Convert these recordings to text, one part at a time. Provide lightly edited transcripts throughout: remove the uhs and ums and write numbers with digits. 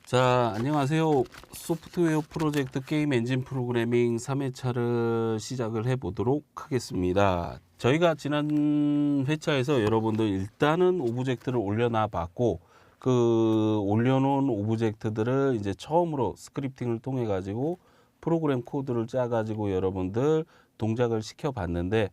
자, 안녕하세요. 소프트웨어 프로젝트 게임 엔진 프로그래밍 3회차를 시작을 해보도록 하겠습니다. 저희가 지난 회차에서 여러분들 일단은 오브젝트를 올려놔 봤고, 그 올려놓은 오브젝트들을 이제 처음으로 스크립팅을 통해 가지고 프로그램 코드를 짜 가지고 여러분들 동작을 시켜 봤는데,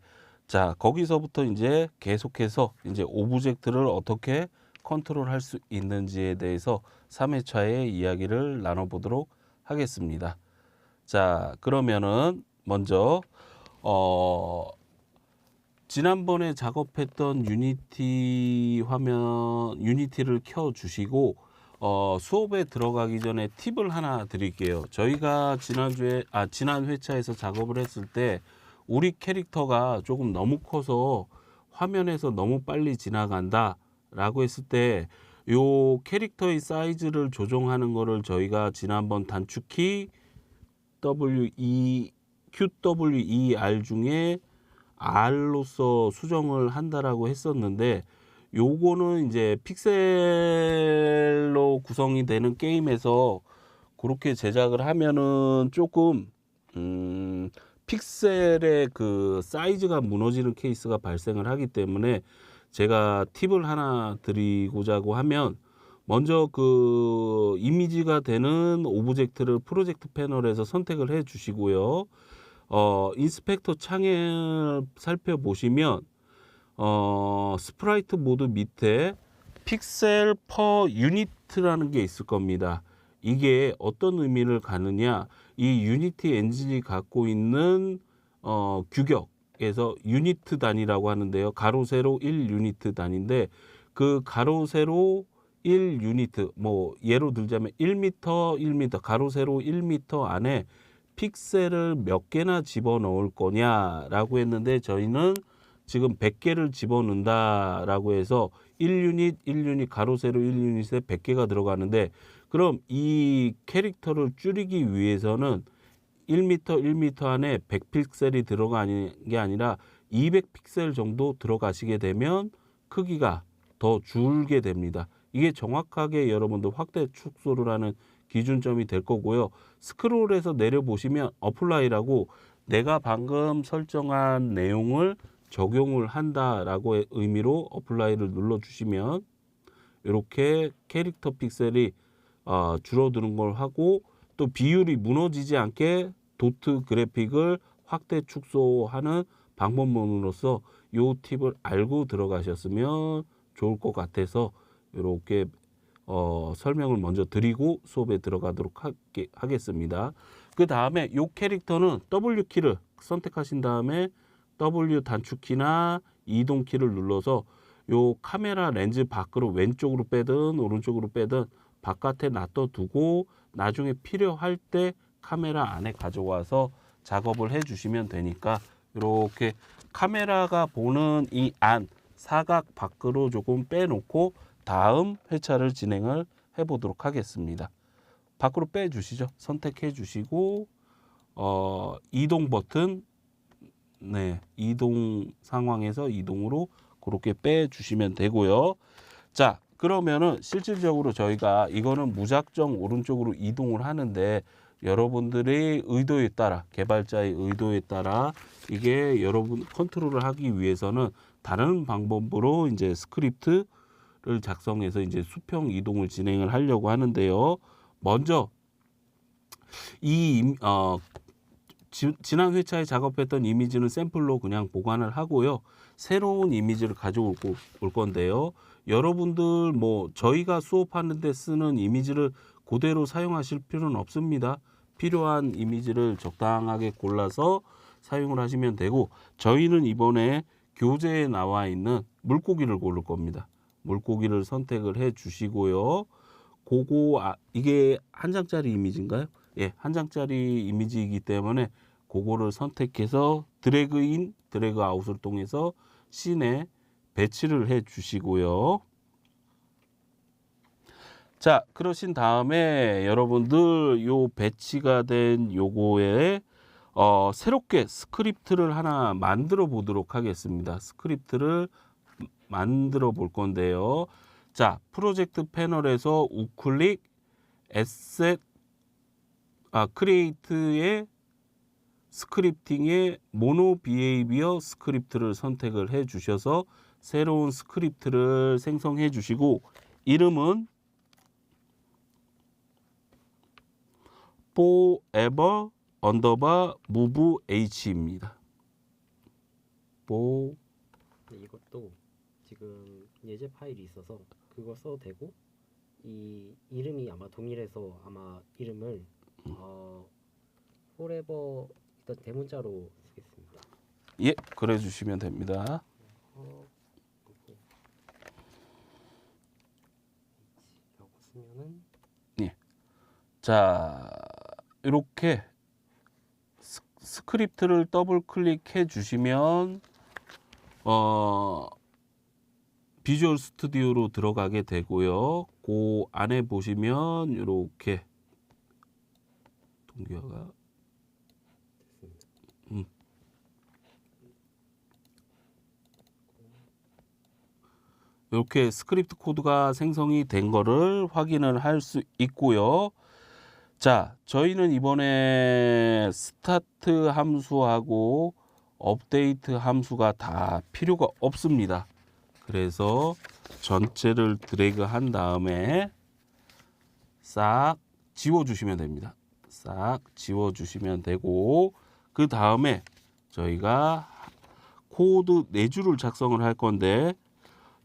자, 거기서부터 이제 계속해서 이제 오브젝트를 어떻게 컨트롤 할 수 있는지에 대해서 3회차의 이야기를 나눠보도록 하겠습니다. 자, 그러면은 먼저 지난번에 작업했던 유니티 화면, 유니티를 켜 주시고 수업에 들어가기 전에 팁을 하나 드릴게요. 저희가 지난 회차에서 작업을 했을 때 우리 캐릭터가 조금 너무 커서 화면에서 너무 빨리 지나간다 라고 했을 때 요 캐릭터의 사이즈를 조정하는 거를 저희가 지난번 단축키 QWER 중에 R로서 수정을 한다라고 했었는데, 요거는 이제 픽셀로 구성이 되는 게임에서 그렇게 제작을 하면은 조금 픽셀의 그 사이즈가 무너지는 케이스가 발생을 하기 때문에 제가 팁을 하나 드리고자 하면, 먼저 그 이미지가 되는 오브젝트를 프로젝트 패널에서 선택을 해 주시고요. 인스펙터 창을 살펴보시면 스프라이트 모드 밑에 픽셀 퍼 유닛이라는 게 있을 겁니다. 이게 어떤 의미를 가느냐, 이 유니티 엔진이 갖고 있는 규격에서 유니트 단위라고 하는데요. 가로 세로 1 유니트 단위인데, 그 가로 세로 1 유니트, 뭐 예로 들자면 1m 1m 가로 세로 1m 안에 픽셀을 몇 개나 집어넣을 거냐라고 했는데, 저희는 지금 100개를 집어넣는다라고 해서 1유닛 1유닛 가로 세로 1유닛에 100개가 들어가는데, 그럼 이 캐릭터를 줄이기 위해서는 1m 1m 안에 100픽셀이 들어가는 게 아니라 200픽셀 정도 들어가시게 되면 크기가 더 줄게 됩니다. 이게 정확하게 여러분들 확대 축소를 하는 기준점이 될 거고요. 스크롤에서 내려보시면 어플라이라고 내가 방금 설정한 내용을 적용을 한다라고 의미로 어플라이를 눌러주시면 이렇게 캐릭터 픽셀이 줄어드는 걸 하고, 또 비율이 무너지지 않게 도트 그래픽을 확대 축소하는 방법론으로서 이 팁을 알고 들어가셨으면 좋을 것 같아서 이렇게 설명을 먼저 드리고 수업에 들어가도록 하겠습니다. 그 다음에 이 캐릭터는 W키를 선택하신 다음에 W 단축키나 이동키를 눌러서 요 카메라 렌즈 밖으로 왼쪽으로 빼든 오른쪽으로 빼든 바깥에 놔둬두고 나중에 필요할 때 카메라 안에 가져와서 작업을 해 주시면 되니까, 이렇게 카메라가 보는 이 안 사각 밖으로 조금 빼놓고 다음 회차를 진행을 해 보도록 하겠습니다. 밖으로 빼 주시죠. 선택해 주시고 이동 버튼, 네, 이동 상황에서 이동으로 그렇게 빼 주시면 되고요. 자, 그러면은 실질적으로 저희가 이거는 무작정 오른쪽으로 이동을 하는데, 여러분들의 의도에 따라, 개발자의 의도에 따라 이게 여러분 컨트롤을 하기 위해서는 다른 방법으로 이제 스크립트를 작성해서 이제 수평 이동을 진행을 하려고 하는데요. 먼저 지난 회차에 작업했던 이미지는 샘플로 그냥 보관을 하고요. 새로운 이미지를 가져올 건데요. 여러분들 뭐 저희가 수업하는데 쓰는 이미지를 그대로 사용하실 필요는 없습니다. 필요한 이미지를 적당하게 골라서 사용을 하시면 되고, 저희는 이번에 교재에 나와 있는 물고기를 고를 겁니다. 물고기를 선택을 해 주시고요. 이게 한 장짜리 이미지인가요? 예, 한 장짜리 이미지이기 때문에 그거를 선택해서 드래그 인, 드래그 아웃을 통해서 씬에 배치를 해 주시고요. 자, 그러신 다음에 여러분들 요 배치가 된 요거에 새롭게 스크립트를 하나 만들어 보도록 하겠습니다. 스크립트를 만들어 볼 건데요. 자, 프로젝트 패널에서 우클릭 에셋 크리에이트의 스크립팅의 모노 비헤이비어 스크립트를 선택을 해 주셔서 새로운 스크립트를 생성해 주시고 이름은 forever move h입니다. 이것도 지금 예제 파일이 있어서 그거 써도 되고 이 이름이 아마 동일해서 아마 이름을 forever 일단 대문자로 쓰겠습니다. 예, 그래 주시면 됩니다. 라고 쓰면은 예. 자, 이렇게 스크립트를 더블 클릭해 주시면 비주얼 스튜디오로 들어가게 되고요. 그 안에 보시면 이렇게 동기화가 됐습니다. 이렇게 스크립트 코드가 생성이 된 거를 확인을 할 수 있고요. 자, 저희는 이번에 스타트 함수하고 업데이트 함수가 다 필요가 없습니다. 그래서 전체를 드래그 한 다음에 싹 지워주시면 됩니다. 싹 지워주시면 되고 그 다음에 저희가 코드 4줄을 작성을 할 건데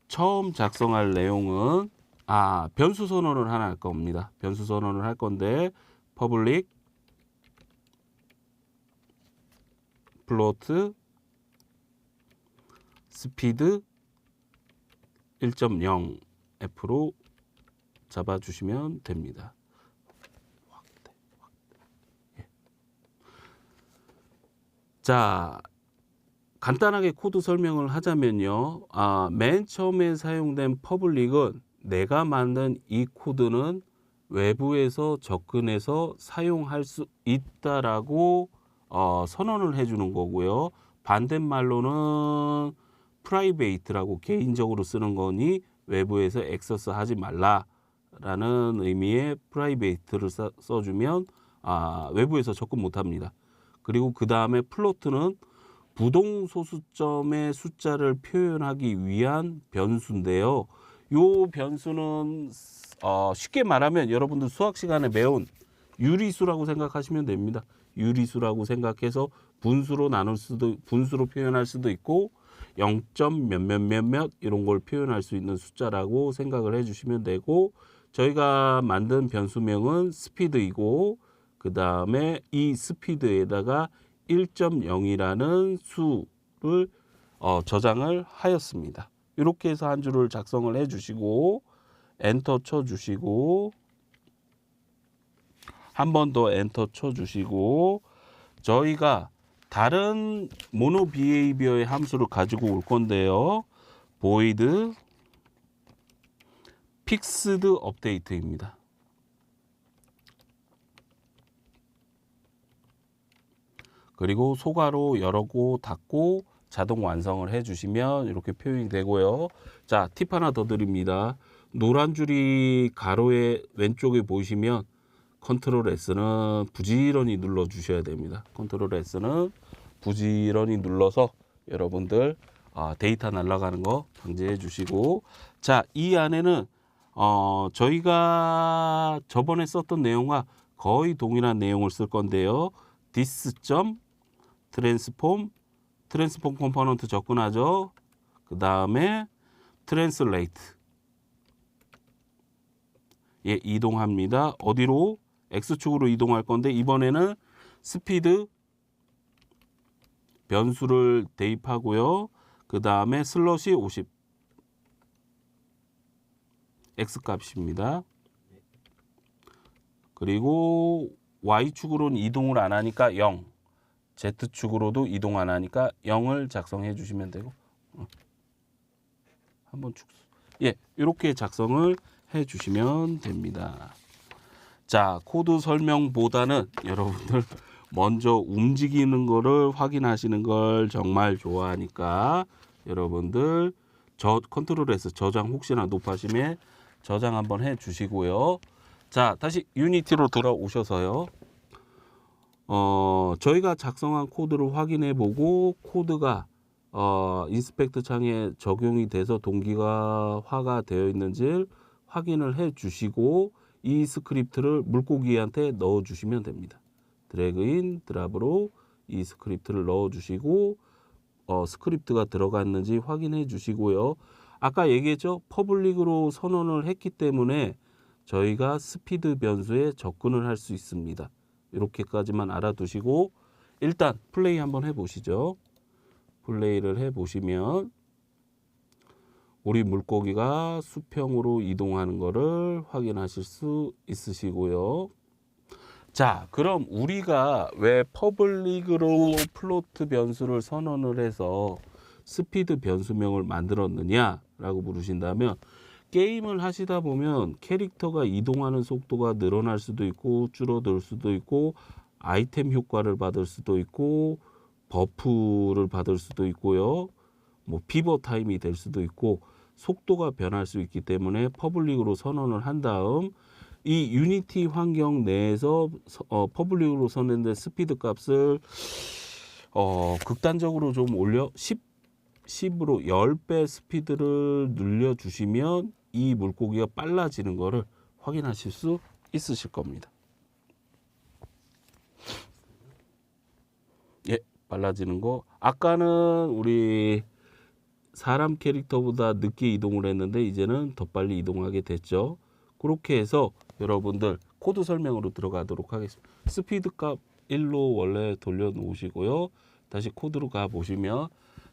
처음 작성할 내용은 변수 선언을 하나 할 겁니다. 변수 선언을 할 건데 public float speed 1.0 F로 잡아주시면 됩니다. 자, 간단하게 코드 설명을 하자면요. 맨 처음에 사용된 퍼블릭은 내가 만든 이 코드는 외부에서 접근해서 사용할 수 있다라고 선언을 해주는 거고요. 반대말로는 프라이베이트라고 개인적으로 쓰는 거니 외부에서 액세스 하지 말라라는 의미의 프라이베이트를 써주면 외부에서 접근 못합니다. 그리고 그 다음에 플로트는 부동 소수점의 숫자를 표현하기 위한 변수인데요. 요 변수는 쉽게 말하면 여러분들 수학 시간에 배운 유리수라고 생각하시면 됩니다. 유리수라고 생각해서 분수로 분수로 표현할 수도 있고 0점 몇몇몇몇 이런 걸 표현할 수 있는 숫자라고 생각을 해주시면 되고 저희가 만든 변수명은 스피드이고 그 다음에 이 스피드에다가 1.0이라는 수를 저장을 하였습니다. 이렇게 해서 한 줄을 작성을 해주시고 엔터 쳐주시고 한 번 더 엔터 쳐주시고 저희가 다른 모노 비헤이비어의 함수를 가지고 올 건데요. void fixed update입니다. 그리고 소괄호 열고 닫고 자동 완성을 해주시면 이렇게 표현이 되고요. 자, 팁 하나 더 드립니다. 노란 줄이 가로의 왼쪽에 보이시면 컨트롤 S는 부지런히 눌러 주셔야 됩니다. 컨트롤 S는 부지런히 눌러서 여러분들 데이터 날아가는 거 방지해 주시고 자, 이 안에는 저희가 저번에 썼던 내용과 거의 동일한 내용을 쓸 건데요. this 트랜스폼 컴포넌트 접근하죠. 그 다음에 트랜슬레이트 이동합니다. 어디로? X축으로 이동할 건데 이번에는 스피드 변수를 대입하고요. 그 다음에 슬러시 50 X값입니다. 그리고 Y축으로는 이동을 안 하니까 0 Z축으로도 이동 안 하니까 0을 작성해 주시면 되고 한번 이렇게 작성을 해 주시면 됩니다. 자, 코드 설명보다는 여러분들 먼저 움직이는 거를 확인하시는 걸 정말 좋아하니까 여러분들 컨트롤 S 저장 혹시나 높아심에 저장 한번 해 주시고요. 자, 다시 유니티로 돌아오셔서요. 저희가 작성한 코드를 확인해 보고 코드가 인스펙트 창에 적용이 돼서 동기화가 되어 있는지 확인을 해 주시고 이 스크립트를 물고기한테 넣어 주시면 됩니다. 드래그인 드랍으로 이 스크립트를 넣어 주시고 스크립트가 들어갔는지 확인해 주시고요. 아까 얘기했죠? 퍼블릭으로 선언을 했기 때문에 저희가 스피드 변수에 접근을 할 수 있습니다. 이렇게까지만 알아두시고 일단 플레이 한번 해보시죠. 플레이를 해보시면 우리 물고기가 수평으로 이동하는 것을 확인하실 수 있으시고요. 자, 그럼 우리가 왜 퍼블릭으로 플로트 변수를 선언을 해서 스피드 변수명을 만들었느냐라고 물으신다면 게임을 하시다 보면 캐릭터가 이동하는 속도가 늘어날 수도 있고 줄어들 수도 있고 아이템 효과를 받을 수도 있고 버프를 받을 수도 있고요. 뭐 피버 타임이 될 수도 있고 속도가 변할 수 있기 때문에 퍼블릭으로 선언을 한 다음 이 유니티 환경 내에서 퍼블릭으로 선언된 스피드 값을 극단적으로 좀 올려 10으로 10배 스피드를 늘려주시면 이 물고기가 빨라지는 것을 확인하실 수 있으실 겁니다. 예, 빨라지는 거. 아까는 우리 사람 캐릭터보다 늦게 이동을 했는데 이제는 더 빨리 이동하게 됐죠. 그렇게 해서 여러분들 코드 설명으로 들어가도록 하겠습니다. 스피드 값 1로 원래 돌려놓으시고요. 다시 코드로 가보시면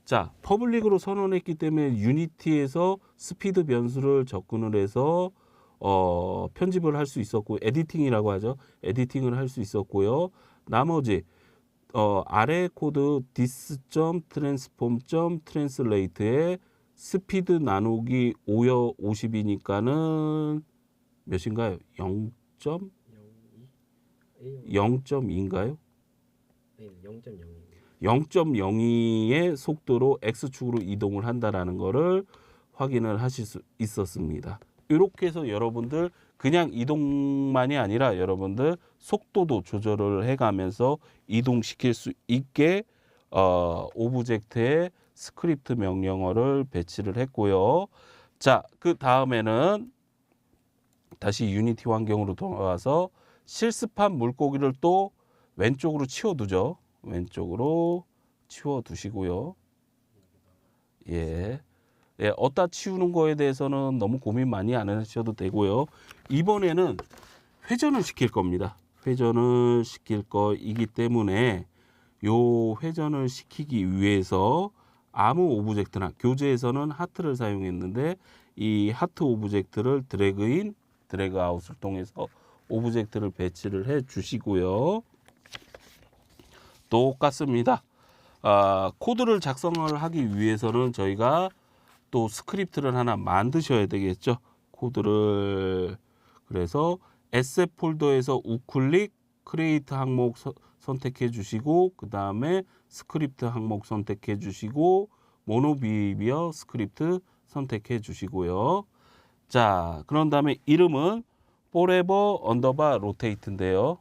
자, 퍼블릭으로 선언했기 때문에 유니티에서 스피드 변수를 접근을 해서 편집을 할 수 있었고 에디팅이라고 하죠. 에디팅을 할 수 있었고요. 나머지 아래 코드 this.transform.translate에 스피드 나누기 50이니까는 몇인가요? 0.2인가요? 네, 0.0입니다. 0.02의 속도로 X축으로 이동을 한다라는 것을 확인을 하실 수 있었습니다. 이렇게 해서 여러분들 그냥 이동만이 아니라 여러분들 속도도 조절을 해가면서 이동시킬 수 있게 오브젝트에 스크립트 명령어를 배치를 했고요. 자, 그 다음에는 다시 유니티 환경으로 돌아와서 실습한 물고기를 또 왼쪽으로 치워두죠. 왼쪽으로 치워두시고요. 예. 예, 어디다 치우는 거에 대해서는 너무 고민 많이 안 하셔도 되고요. 이번에는 회전을 시킬 겁니다. 회전을 시킬 거이기 때문에 요 회전을 시키기 위해서 아무 오브젝트나 교재에서는 하트를 사용했는데 이 하트 오브젝트를 드래그인, 드래그 아웃을 통해서 오브젝트를 배치를 해 주시고요. 똑같습니다. 코드를 작성을 하기 위해서는 저희가 또 스크립트를 하나 만드셔야 되겠죠. 코드를 그래서 에셋 폴더에서 우클릭 크리에이트 항목 선택해 주시고 그 다음에 스크립트 항목 선택해 주시고 모노비비어 스크립트 선택해 주시고요. 자, 그런 다음에 이름은 forever underbar rotate인데요.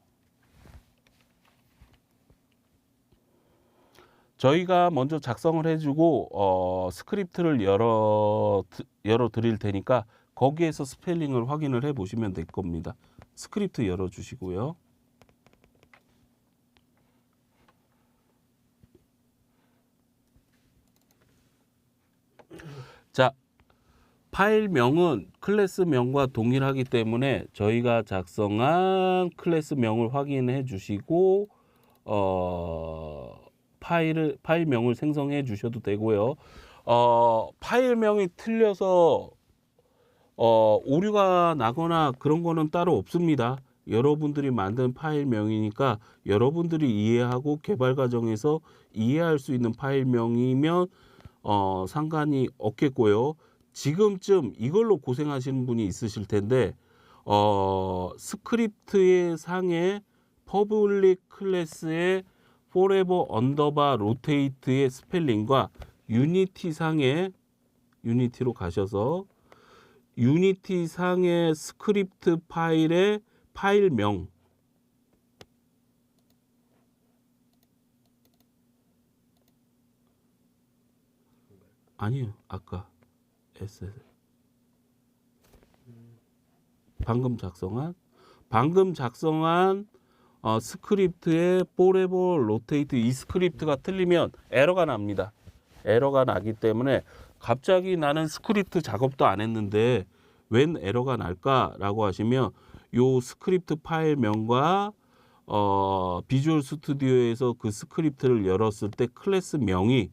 저희가 먼저 작성을 해주고 스크립트를 열어 드릴 테니까 거기에서 스펠링을 확인을 해 보시면 될 겁니다. 스크립트 열어 주시고요. 자, 파일명은 클래스명과 동일하기 때문에 저희가 작성한 클래스명을 확인해 주시고 파일명을 생성해 주셔도 되고요. 파일명이 틀려서 오류가 나거나 그런 거는 따로 없습니다. 여러분들이 만든 파일명이니까 여러분들이 이해하고 개발 과정에서 이해할 수 있는 파일명이면 상관이 없겠고요. 지금쯤 이걸로 고생하시는 분이 있으실 텐데 스크립트의 상에 퍼블릭 클래스의 forever underbar rotate의 스펠링과 유니티 상에 유니티로 가셔서 유니티 상의 스크립트 파일에 파일명 아니요. 아까 SS 방금 작성한 스크립트의 forever rotate 이 스크립트가 틀리면 에러가 납니다. 에러가 나기 때문에 갑자기 나는 스크립트 작업도 안 했는데 웬 에러가 날까라고 하시면 요 스크립트 파일명과 비주얼 스튜디오에서 그 스크립트를 열었을 때 클래스 명이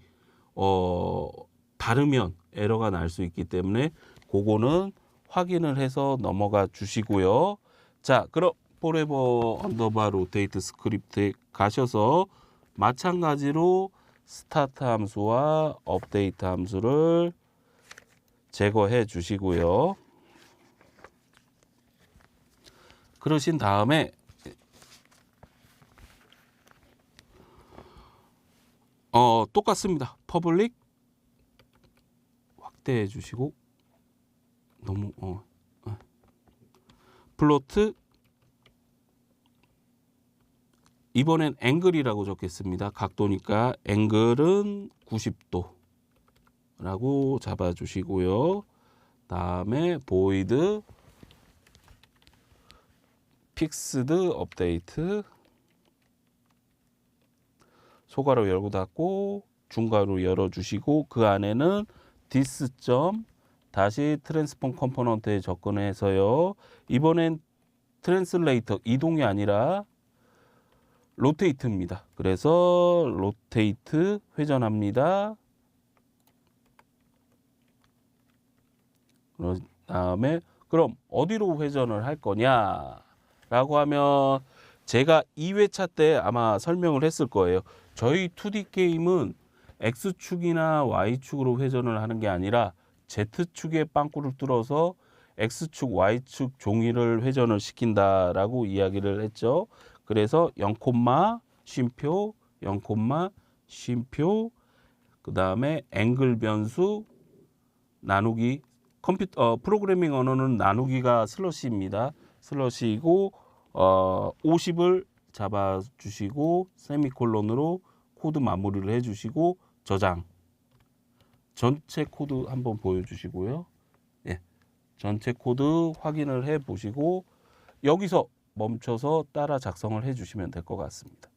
다르면 에러가 날 수 있기 때문에 그거는 확인을 해서 넘어가 주시고요. 자, 그럼 forever underbar rotate 스크립트에 가셔서 마찬가지로 스타트 함수와 업데이트 함수를 제거해 주시고요. 그러신 다음에 똑같습니다. 퍼블릭 확대해 주시고 너무 플로트 이번엔 앵글이라고 적겠습니다. 각도니까 앵글은 90도라고 잡아주시고요. 다음에 보이드 픽스드 업데이트 소괄호 열고 닫고 중괄호 열어주시고 그 안에는 디스 점 다시 트랜스폼 컴포넌트에 접근해서요. 이번엔 트랜슬레이터 이동이 아니라 로테이트입니다. 그래서 로테이트 회전합니다. 그 다음에 그럼 어디로 회전을 할 거냐라고 하면 제가 2회차 때 아마 설명을 했을 거예요. 저희 2D 게임은 X축이나 Y축으로 회전을 하는 게 아니라 Z축에 빵꾸를 뚫어서 X축, Y축 종이를 회전을 시킨다라고 이야기를 했죠. 그래서 0, 쉼표, 0, 쉼표, 그 다음에 앵글 변수, 나누기, 프로그래밍 언어는 나누기가 슬러시입니다. 슬러시이고, 50을 잡아주시고, 세미콜론으로 코드 마무리를 해주시고, 저장. 전체 코드 한번 보여주시고요. 예, 전체 코드 확인을 해 보시고, 여기서 멈춰서 따라 작성을 해주시면 될 것 같습니다.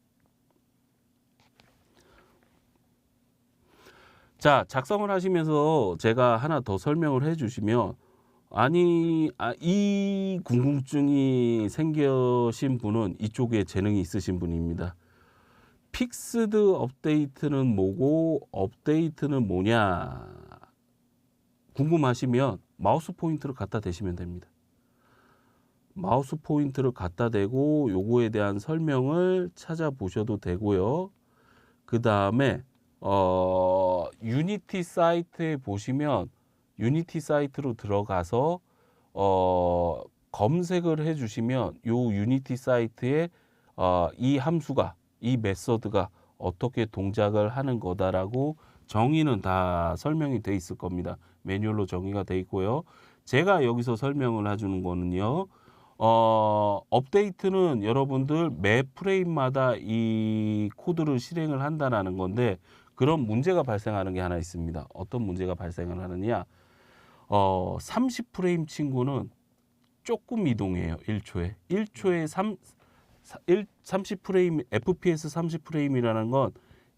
자, 작성을 하시면서 제가 하나 더 설명을 해주시면 이 궁금증이 생기신 분은 이쪽에 재능이 있으신 분입니다. 픽스드 업데이트는 뭐고 업데이트는 뭐냐 궁금하시면 마우스 포인트를 갖다 대시면 됩니다. 마우스 포인트를 갖다 대고 요거에 대한 설명을 찾아보셔도 되고요. 그 다음에 유니티 사이트에 보시면 유니티 사이트로 들어가서 검색을 해주시면 요 유니티 사이트에 이 함수가 이 메서드가 어떻게 동작을 하는 거다라고 정의는 다 설명이 돼 있을 겁니다. 매뉴얼로 정의가 돼 있고요. 제가 여기서 설명을 해주는 거는요. 업데이트는 여러분들 매 프레임마다 이 코드를 실행을 한다는 건데 그런 문제가 발생하는 게 하나 있습니다. 어떤 문제가 발생을 하느냐 30프레임 친구는 조금 이동해요. 1초에 30프레임 FPS 30프레임이라는 건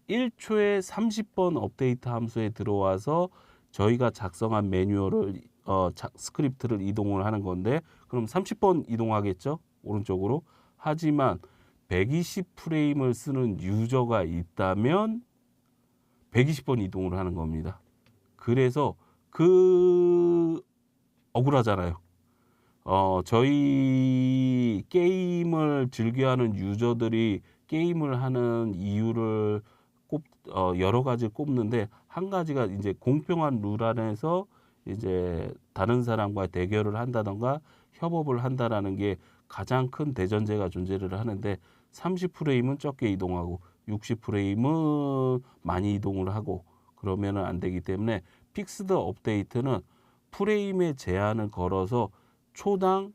1초에 30번 업데이트 함수에 들어와서 저희가 작성한 매뉴얼을 스크립트를 이동을 하는 건데 그럼 30번 이동하겠죠? 오른쪽으로. 하지만 120프레임을 쓰는 유저가 있다면 120번 이동을 하는 겁니다. 그래서 억울하잖아요. 저희 게임을 즐겨하는 유저들이 게임을 하는 이유를 여러 가지를 꼽는데 한 가지가 이제 공평한 룰 안에서 이제 다른 사람과 대결을 한다던가 협업을 한다라는 게 가장 큰 대전제가 존재를 하는데 30프레임은 적게 이동하고 60프레임은 많이 이동을 하고 그러면은 안 되기 때문에 픽스드 업데이트는 프레임의 제한을 걸어서 초당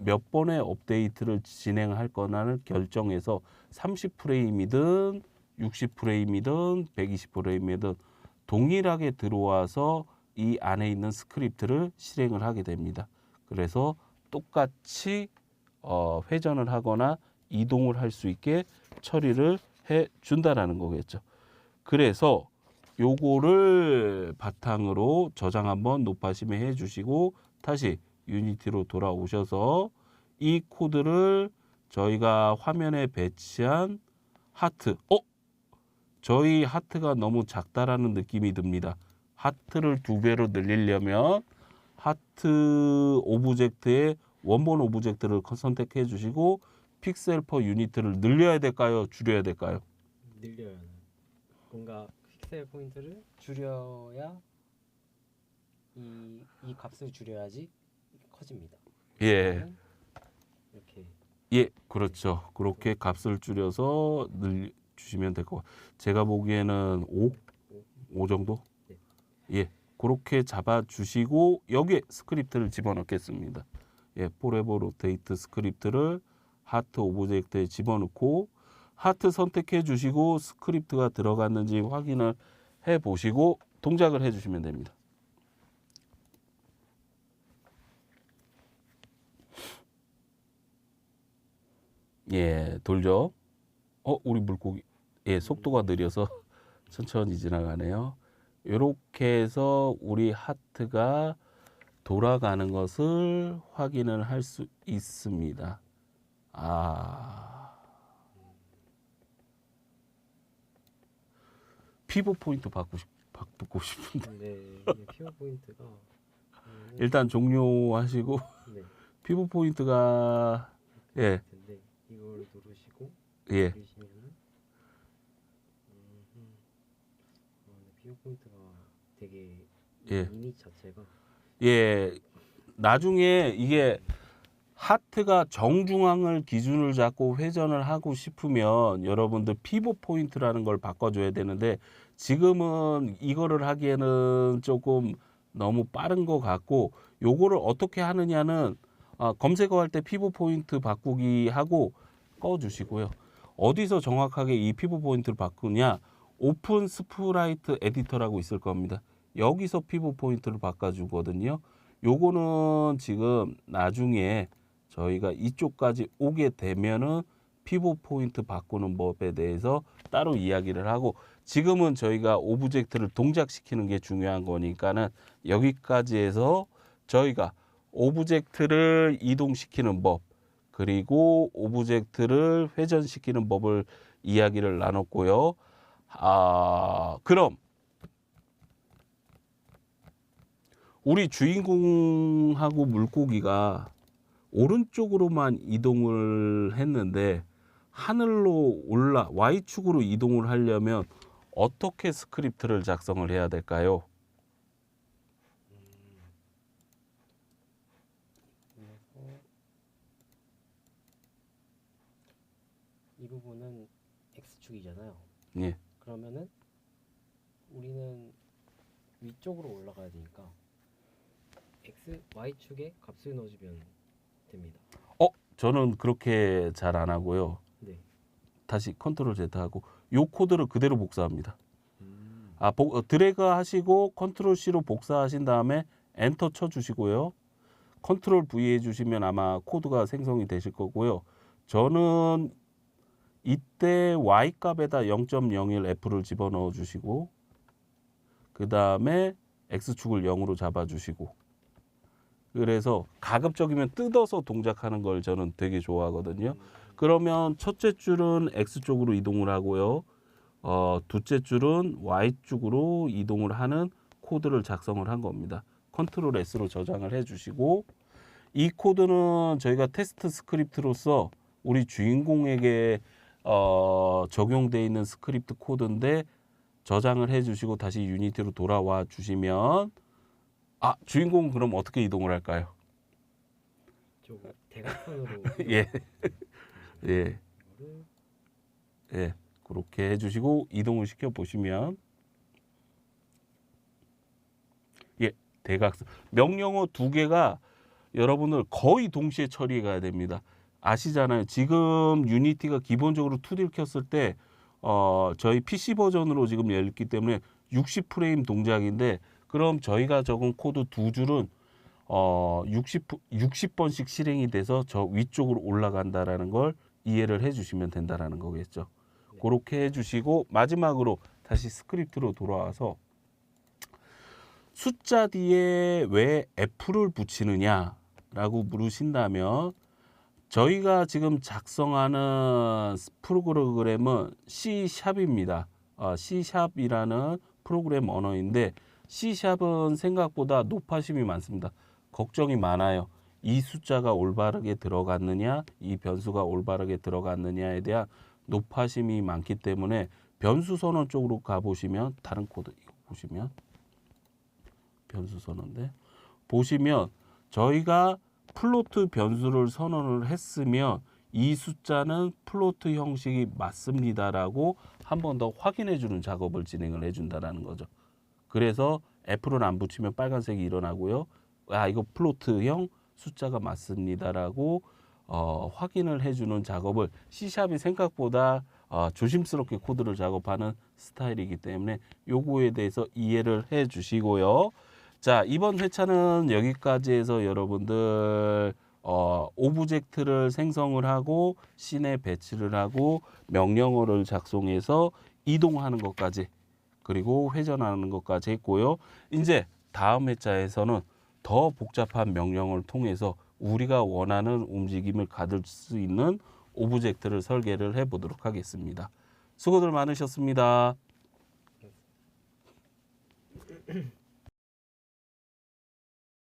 몇 번의 업데이트를 진행할 거나를 결정해서 30프레임이든 60프레임이든 120프레임이든 동일하게 들어와서 이 안에 있는 스크립트를 실행을 하게 됩니다. 그래서 똑같이 회전을 하거나 이동을 할 수 있게 처리를 해 준다라는 거겠죠. 그래서 요거를 바탕으로 저장 한번 높아심에 해 주시고 다시 유니티로 돌아오셔서 이 코드를 저희가 화면에 배치한 하트, 저희 하트가 너무 작다라는 느낌이 듭니다. 하트를 2배로 늘리려면 하트 오브젝트의 원본 오브젝트를 선택해 주시고 픽셀 퍼 유니트를 늘려야 될까요? 줄여야 될까요? 늘려야 하나요? 뭔가 픽셀 포인트를 줄여야 이 값을 줄여야지 커집니다. 예. 그러면 이렇게 예, 그렇죠. 그렇게 값을 줄여서 주시면 될 것 같아요. 제가 보기에는 5 정도? 네. 예, 그렇게 잡아주시고 여기에 스크립트를 집어넣겠습니다. 예, 포레버 로테이트 스크립트를 하트 오브젝트에 집어넣고 하트 선택해 주시고 스크립트가 들어갔는지 확인을 해 보시고 동작을 해 주시면 됩니다. 예, 돌죠. 우리 물고기. 예, 속도가 느려서 천천히 지나가네요. 이렇게 해서 우리 하트가 돌아가는 것을 확인을 할 수 있습니다. 피벗 포인트 바꾸고 싶은데 네, 피벗 포인트가 일단 종료하시고 네, 피벗 포인트가 예, 텐데 이걸 누르시고 예, 누르시면은 근데 피벗 포인트가 되게 예. 이미 자체가 예, 나중에 이게 하트가 정중앙을 기준을 잡고 회전을 하고 싶으면 여러분들 피벗 포인트라는 걸 바꿔줘야 되는데 지금은 이거를 하기에는 조금 너무 빠른 것 같고 요거를 어떻게 하느냐는 검색어할 때 피벗 포인트 바꾸기 하고 꺼주시고요. 어디서 정확하게 이 피벗 포인트를 바꾸냐? 오픈 스프라이트 에디터라고 있을 겁니다. 여기서 피벗 포인트를 바꿔주거든요. 요거는 지금 나중에 저희가 이쪽까지 오게 되면은 피벗 포인트 바꾸는 법에 대해서 따로 이야기를 하고 지금은 저희가 오브젝트를 동작시키는 게 중요한 거니까는 여기까지 해서 저희가 오브젝트를 이동시키는 법 그리고 오브젝트를 회전시키는 법을 이야기를 나눴고요. 그럼 우리 주인공하고 물고기가 오른쪽으로만 이동을 했는데 하늘로 Y축으로 이동을 하려면 어떻게 스크립트를 작성을 해야 될까요? 이 부분은 x축이잖아요. 예. 그러면은 우리는 위쪽으로 올라가야 되니까 y축에 값을 넣어주면 됩니다. 저는 그렇게 잘 안 하고요. 네. 다시 컨트롤 Z 하고 요 코드를 그대로 복사합니다. 드래그 하시고 컨트롤 C로 복사하신 다음에 엔터 쳐 주시고요. 컨트롤 V 해주시면 아마 코드가 생성이 되실 거고요. 저는 이때 Y 값에다 0.01 F를 집어넣어 주시고 그 다음에 X축을 0으로 잡아 주시고 그래서 가급적이면 뜯어서 동작하는 걸 저는 되게 좋아하거든요. 그러면 첫째 줄은 X쪽으로 이동을 하고요. 둘째 줄은 Y쪽으로 이동을 하는 코드를 작성을 한 겁니다. 컨트롤 S로 저장을 해주시고 이 코드는 저희가 테스트 스크립트로서 우리 주인공에게 적용되어 있는 스크립트 코드인데 저장을 해주시고 다시 유니티로 돌아와 주시면 주인공은 그럼 어떻게 이동을 할까요? 대각선으로 예. 예. 이거를 예. 그렇게 해주시고 이동을 시켜 보시면 예, 대각선 명령어 2개가 여러분들 거의 동시에 처리해 가야 됩니다. 아시잖아요. 지금 유니티가 기본적으로 2D를 켰을 때 저희 PC 버전으로 지금 열렸기 때문에 60프레임 동작인데, 그럼 저희가 적은 코드 두 줄은 60번씩 실행이 돼서 저 위쪽으로 올라간다라는 걸 이해를 해주시면 된다라는 거겠죠. 네. 그렇게 해주시고 마지막으로 다시 스크립트로 돌아와서 숫자 뒤에 왜 F를 붙이느냐라고 물으신다면, 저희가 지금 작성하는 프로그램은 C#입니다. C#이라는 프로그램 언어인데, C#은 생각보다 높아심이 많습니다. 걱정이 많아요. 이 숫자가 올바르게 들어갔느냐, 이 변수가 올바르게 들어갔느냐에 대한 높아심이 많기 때문에 변수 선언 쪽으로 가보시면, 다른 코드 이거 보시면 변수 선언인데, 보시면 저희가 플로트 변수를 선언을 했으면 이 숫자는 플로트 형식이 맞습니다라고 한 번 더 확인해 주는 작업을 진행을 해 준다라는 거죠. 그래서 F를 안 붙이면 빨간색이 일어나고요. 아, 이거 플로트형 숫자가 맞습니다라고 확인을 해 주는 작업을 C샵이 생각보다 조심스럽게 코드를 작업하는 스타일이기 때문에 요거에 대해서 이해를 해 주시고요. 자, 이번 회차는 여기까지 해서 여러분들 오브젝트를 생성을 하고 씬에 배치를 하고 명령어를 작성해서 이동하는 것까지, 그리고 회전하는 것까지 했고요. 이제 다음 회차에서는 더 복잡한 명령을 통해서 우리가 원하는 움직임을 가질 수 있는 오브젝트를 설계를 해 보도록 하겠습니다. 수고들 많으셨습니다.